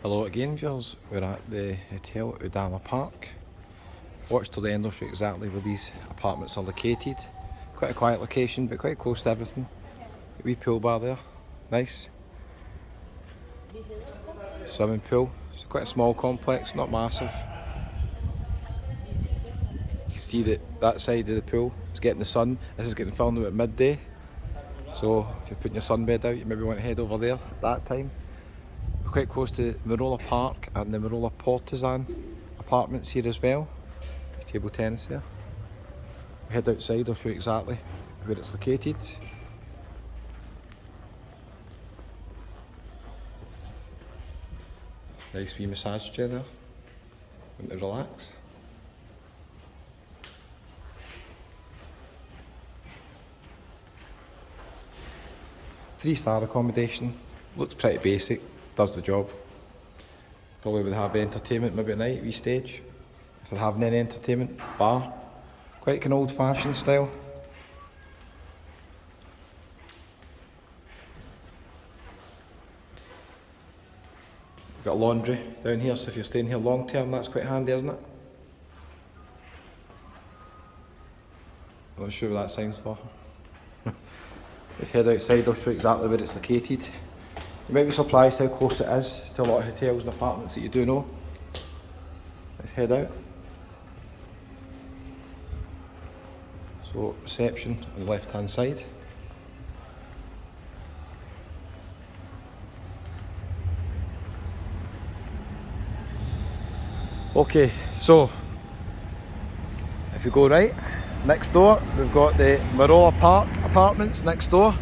Hello again viewers, we're at the hotel Udalla Park. Watch till the end, I'll show you exactly where these apartments are located. Quite a quiet location but quite close to everything. A wee pool bar there, nice. Swimming pool, it's quite a small complex, not massive. You can see that side of the pool is getting the sun. This is getting filmed at midday. So if you're putting your sunbed out, you maybe want to head over there at that time. We're quite close to Udalla Park and the Udalla Partisan apartments here as well. Table tennis here. We head outside, I'll show you exactly where it's located. Nice wee massage chair there. Want to relax. Three-star accommodation. Looks pretty basic. Does the job. Probably would have entertainment maybe at night, wee stage. If they're having any entertainment, bar. Quite an old fashioned style. We've got laundry down here, so if you're staying here long term, that's quite handy, isn't it? I'm not sure what that sign's for. Let's head outside, I'll show you exactly where it's located. You might be surprised how close it is to a lot of hotels and apartments that you do know. Let's head out. So, reception on the left hand side. Okay, so if we go right, next door we've got the Udalla Park apartments next door.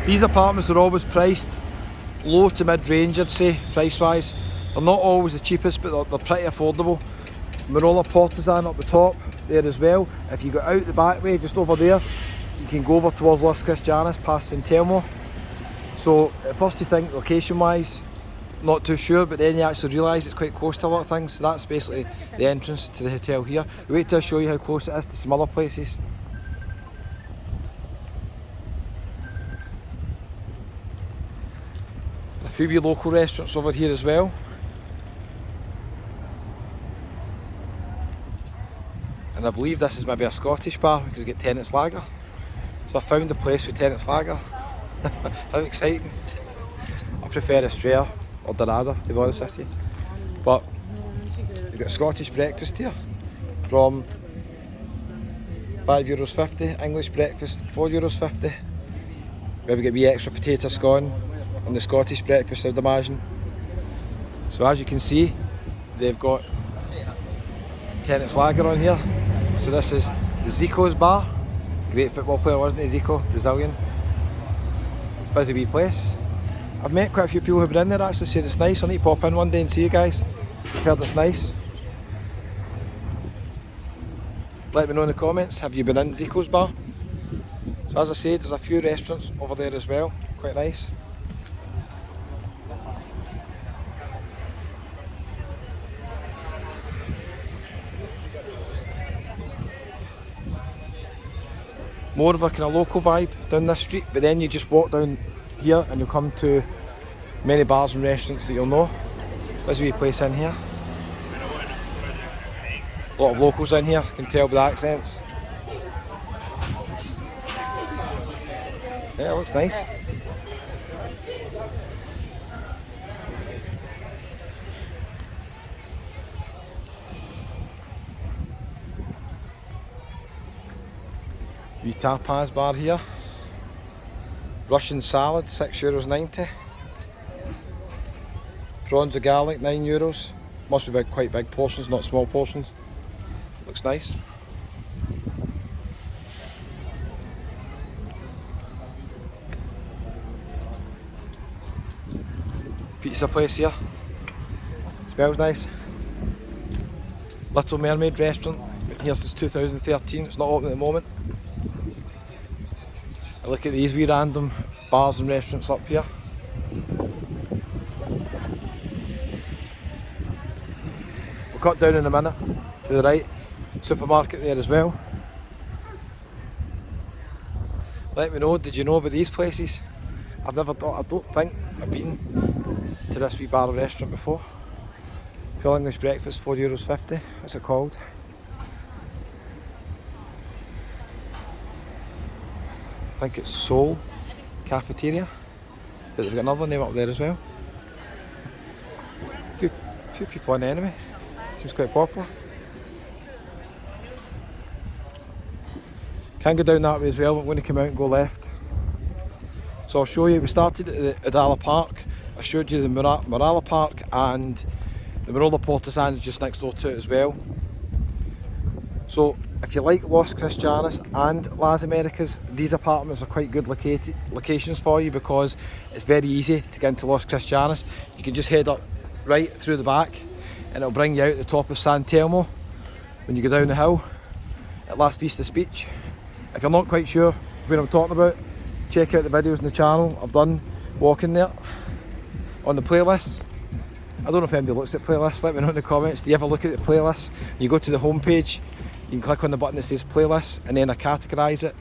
These apartments are always priced low to mid-range, I'd say, price-wise. They're not always the cheapest, but they're pretty affordable. Udalla Partisan up the top there as well. If you go out the back way, just over there, you can go over towards Las Cristianas, past San Telmo. So at first you think location-wise, not too sure, but then you actually realise it's quite close to a lot of things. So that's basically the entrance to the hotel here. We wait till I show you how close it is to some other places. A few wee local restaurants over here as well. And I believe this is maybe a Scottish bar because you get Tenants Lager. So I found a place with Tenants Lager. How exciting. I prefer Australia or Dorada, to be honest with you. But you've got Scottish breakfast here from €5.50, English breakfast €4.50. Maybe get a wee extra potato scone on the Scottish breakfast, I'd imagine. So as you can see, they've got Tenants Lager on here. So this is the Zico's bar. Great football player, wasn't he, Zico? Brazilian. It's a busy wee place. I've met quite a few people who've been in there actually said it's nice. I need to pop in one day and see you guys. I've heard it's nice. Let me know in the comments, have you been in Zico's bar? So as I said, there's a few restaurants over there as well, quite nice. More of a kind of local vibe down this street, but then you just walk down here and you'll come to many bars and restaurants that you'll know. There's a wee place in here. A lot of locals in here, can tell by the accents. Yeah, it looks nice. Wee tapas bar here. Russian salad, €6.90. Prawns with garlic, €9. Must be quite big portions, not small portions. Looks nice. Pizza place here. Smells nice. Little Mermaid restaurant. Been here since 2013. It's not open at the moment. I look at these wee random bars and restaurants up here. We'll cut down in a minute to the right. Supermarket there as well. Let me know, did you know about these places? I don't think I've been to this wee bar restaurant before. Full English breakfast, €4.50. What's it called? I think it's Soul Cafeteria. But they've got another name up there as well. Few people in anyway. Seems quite popular. Can go down that way as well, but I'm going to come out and go left. So I'll show you, we started at the Udalla Park. I showed you the Marala Park, and the Marola Portisans just next door to it as well. So if you like Los Cristianos and Las Americas, these apartments are quite good locations for you, because it's very easy to get into Los Cristianos. You can just head up right through the back and it'll bring you out the top of San Telmo when you go down the hill at Las Vistas Beach. If you're not quite sure what I'm talking about, check out the videos on the channel. I've done walking there on the playlist. I don't know if anybody looks at playlists, let me know in the comments. Do you ever look at the playlist? You go to the home page, you can click on the button that says playlists, and then I categorise it.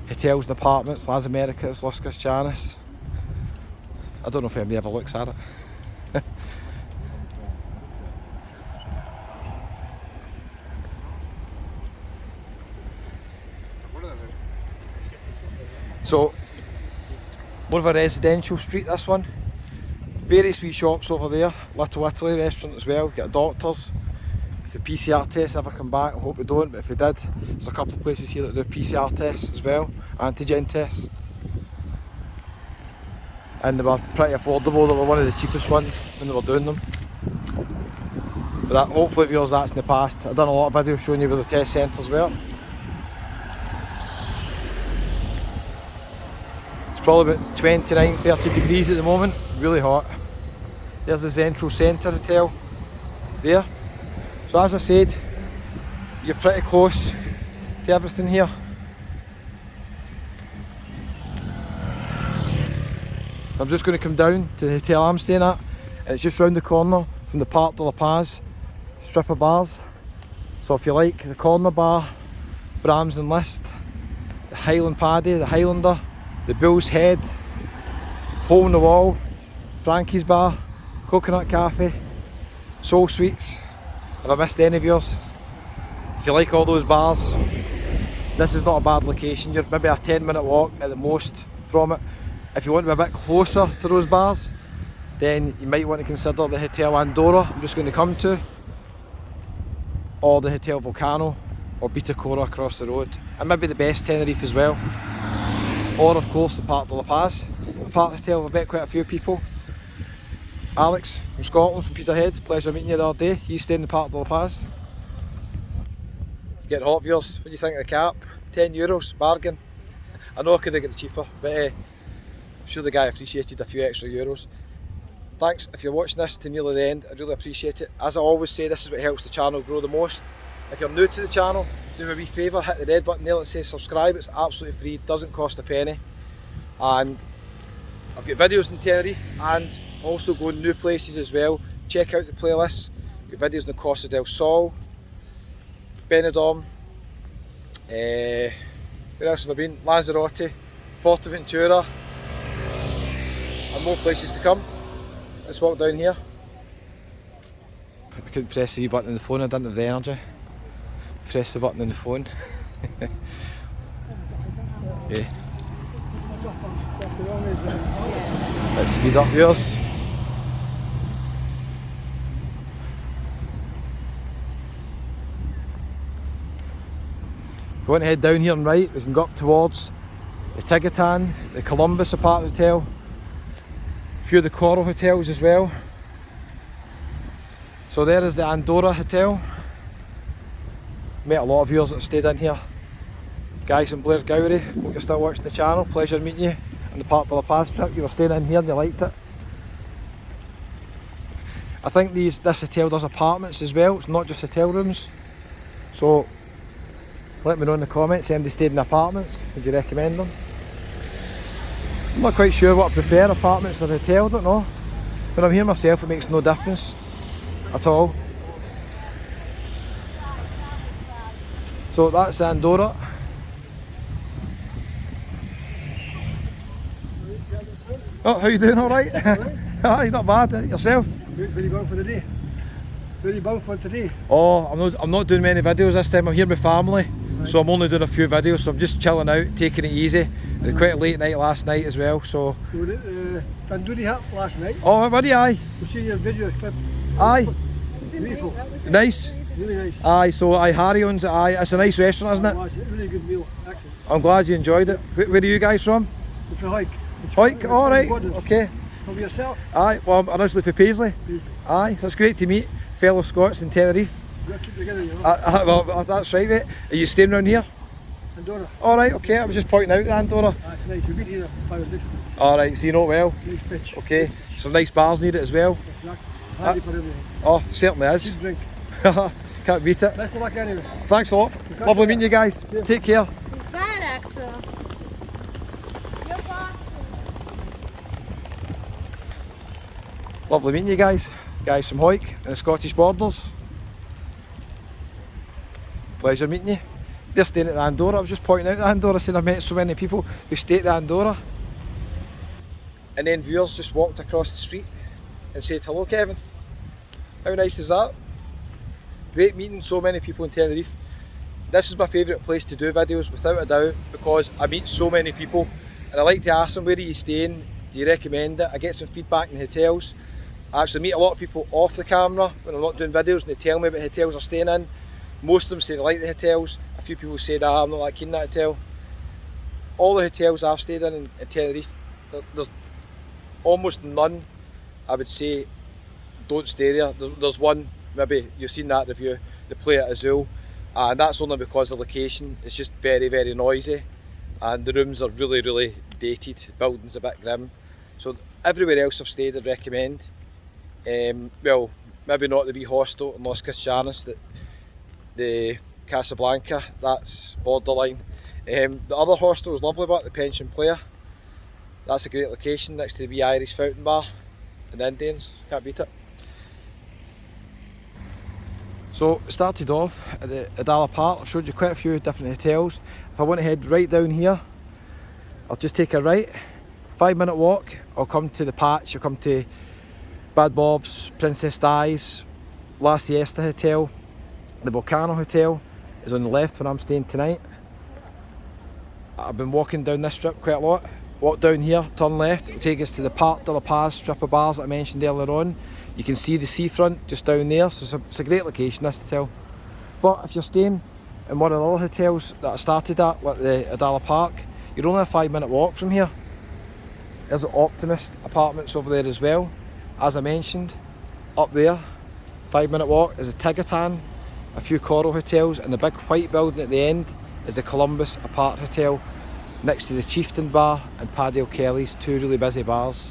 Hotels and apartments, Las Americas, Los Cristianos. I don't know if anybody ever looks at it. So, more of a residential street, this one. Various wee shops over there. Little Italy restaurant as well. We've got a doctor's. If the PCR tests ever come back, I hope we don't, but if they did, there's a couple of places here that do PCR tests as well, antigen tests. And they were pretty affordable. They were one of the cheapest ones when they were doing them. But that, hopefully viewers, that's in the past. I've done a lot of videos showing you where the test centres were. Probably about 29-30 degrees at the moment, really hot. There's the Central Centre Hotel there. So as I said, you're pretty close to everything here. I'm just going to come down to the hotel I'm staying at, and it's just round the corner from the Parc de la Paz strip of bars. So if you like the Corner Bar, Brahms and List, the Highland Paddy, the Highlander, the Bull's Head, Hole in the Wall, Frankie's Bar, Coconut Cafe, Soul Sweets. Have I missed any of yours? If you like all those bars, this is not a bad location. You're maybe a 10-minute walk at the most from it. If you want to be a bit closer to those bars, then you might want to consider the Hotel Andorra I'm just going to come to, or the Hotel Vulcano, or Bitacora across the road, and maybe the best Tenerife as well. Or of course the Parc de la Paz. The Park Hotel, I've met quite a few people. Alex from Scotland, from Peterhead, pleasure meeting you the other day. He's staying in the Parc de la Paz. It's getting hot, viewers. What do you think of the cap? €10, bargain. I know I could have got it cheaper, but I'm sure the guy appreciated a few extra euros. Thanks if you're watching this to nearly the end, I really appreciate it. As I always say, this is what helps the channel grow the most. If you're new to the channel, do me a wee favour, hit the red button there that says subscribe. It's absolutely free, doesn't cost a penny. And I've got videos in Tenerife and also going new places as well. Check out the playlists. I've got videos in the Costa del Sol, Benidorm, where else have I been? Lanzarote, Forteventura, and more places to come. Let's walk down here. I couldn't press the wee button on the phone, I didn't have the energy. Press the button on the phone. Yeah. Let's speed up yours. If you want to head down here and right, we can go up towards the Tigatan, the Columbus Apart Hotel, a few of the Coral hotels as well. So there is the Andorra Hotel. Met a lot of viewers that have stayed in here. Guys from Blair Gowrie, hope you're still watching the channel. Pleasure meeting you on the Parc de la Paz trip. You were staying in here and you liked it. I think this hotel does apartments as well, it's not just hotel rooms. So let me know in the comments, anybody stayed in apartments, would you recommend them? I'm not quite sure what I prefer, apartments or hotel, I don't know. When I'm here myself it makes no difference at all. So that's Andorra. Oh, how you doing? All right? Aye, not bad. Yourself? Where are you going for the day? Where are you bound for today? Oh, I'm not doing many videos this time. I'm here with family, so I'm only doing a few videos. So I'm just chilling out, taking it easy. It was quite a late night last night as well. So. We were at Tandoori Hut last night. Oh, buddy, aye. We'll see your video clip. Aye. Beautiful. Nice. Really nice. Aye, so Harry owns it. Aye, it's a nice restaurant, isn't it? Really good meal, actually. I'm glad you enjoyed it. Where are you guys from? It's a hike. Hike, alright, okay. How about yourself? Aye, well I'm originally from Paisley. Aye, so it's great to meet fellow Scots in Tenerife. We've got to keep together, you know. Well, that's right, mate. Are you staying around here? Andorra. Alright, okay, I was just pointing out the Andorra. That's nice, we've been here 5 or 6 times. Alright, so you know it well. Nice pitch. Okay, some nice bars near it as well. Exactly. Handy for everything. Oh, certainly is. Good drink. Can't beat it. Best of luck anyway. Thanks a lot. Lovely meeting you guys. Yeah. Take care. Director. Lovely meeting you guys. Guys from Hoyk and the Scottish borders. Pleasure meeting you. They're staying at the Andorra. I was just pointing out the Andorra, saying I've met so many people who stay at the Andorra. And then viewers just walked across the street and said, hello Kevin. How nice is that? Great meeting so many people in Tenerife. This is my favourite place to do videos without a doubt, because I meet so many people and I like to ask them, where are you staying? Do you recommend it? I get some feedback in the hotels. I actually meet a lot of people off the camera when I'm not doing videos, and they tell me about hotels they're staying in. Most of them say they like the hotels. A few people say, nah, I'm not that keen on that hotel. All the hotels I've stayed in Tenerife, there's almost none I would say don't stay there. There's one, maybe you've seen that review, the Play at Azul, and that's only because the location is just very, very noisy and the rooms are really, really dated. The building's a bit grim. So everywhere else I've stayed I'd recommend. Well, maybe not the wee hostel in Los Cristianos, the Casablanca, that's borderline. The other hostel is lovely, but the Pension Player, that's a great location next to the wee Irish fountain bar and Indians, can't beat it. So it started off at the Udalla Park. I've showed you quite a few different hotels. If I want to head right down here, I'll just take a right, 5-minute walk, I'll come to the Patch, I'll come to Bad Bob's, Princess Di's, La Siesta Hotel. The Vulcano Hotel is on the left when I'm staying tonight. I've been walking down this strip quite a lot. Walk down here, turn left, it'll take us to the Parc de la Paz strip of bars that I mentioned earlier on. You can see the seafront just down there, so it's a great location, this hotel. But if you're staying in one of the other hotels that I started at, like the Udalla Park, you're only a 5-minute walk from here. There's the Optimist apartments over there as well. As I mentioned, up there, 5-minute walk, is the Tigatan, a few coral hotels, and the big white building at the end is the Columbus Apart Hotel, next to the Chieftain Bar and Paddy O'Kelly's, two really busy bars.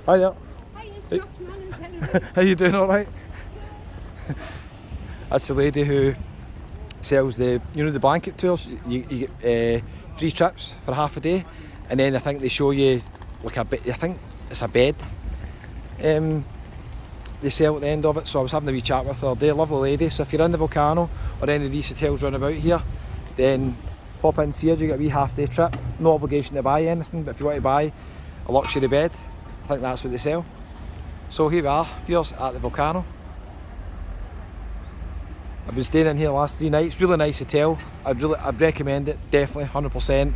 Hiya. Hi, Scotch manager. How you doing, alright? That's the lady who sells the blanket tours. You get free trips for half a day, and then I think they show you like a bit. I think it's a bed. They sell at the end of it. So I was having a wee chat with her today. Lovely lady. So if you're in the Volcano or any of these hotels round about here, then pop in, see her. You get a wee half-day trip. No obligation to buy anything, but if you want to buy a luxury bed, I think that's what they sell. So here we are, viewers, at the Volcano. I've been staying in here the last 3 nights. Really nice hotel. I'd recommend it, definitely, 100%.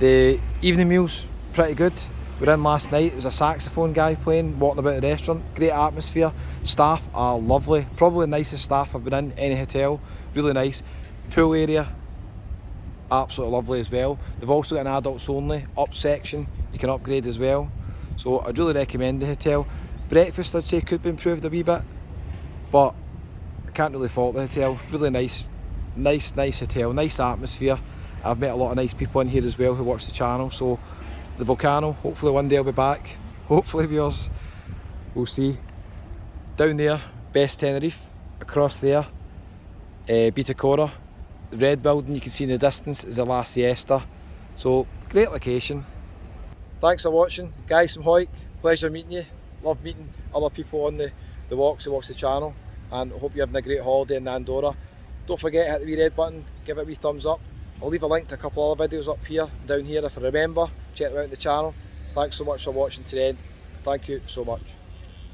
The evening meals, pretty good. We were in last night, there was a saxophone guy playing, walking about the restaurant. Great atmosphere. Staff are lovely. Probably the nicest staff I've been in any hotel. Really nice. Pool area, absolutely lovely as well. They've also got an adults only up section. You can upgrade as well. So I'd really recommend the hotel. Breakfast, I'd say, could be improved a wee bit, but I can't really fault the hotel. Really nice hotel, nice atmosphere. I've met a lot of nice people in here as well who watch the channel. So the Volcano, hopefully one day I'll be back. Hopefully, viewers, we'll see. Down there, Best Tenerife. Across there, Bitacora. The red building you can see in the distance is the La Siesta. So great location. Thanks for watching, guys from Hoyk. Pleasure meeting you. Love meeting other people on the walks who watch the channel, and hope you're having a great holiday in Andorra. Don't forget, hit the wee red button, give it a wee thumbs up. I'll leave a link to a couple other videos up here, down here if I remember. Check them out on the channel. Thanks so much for watching to the end. Thank you so much.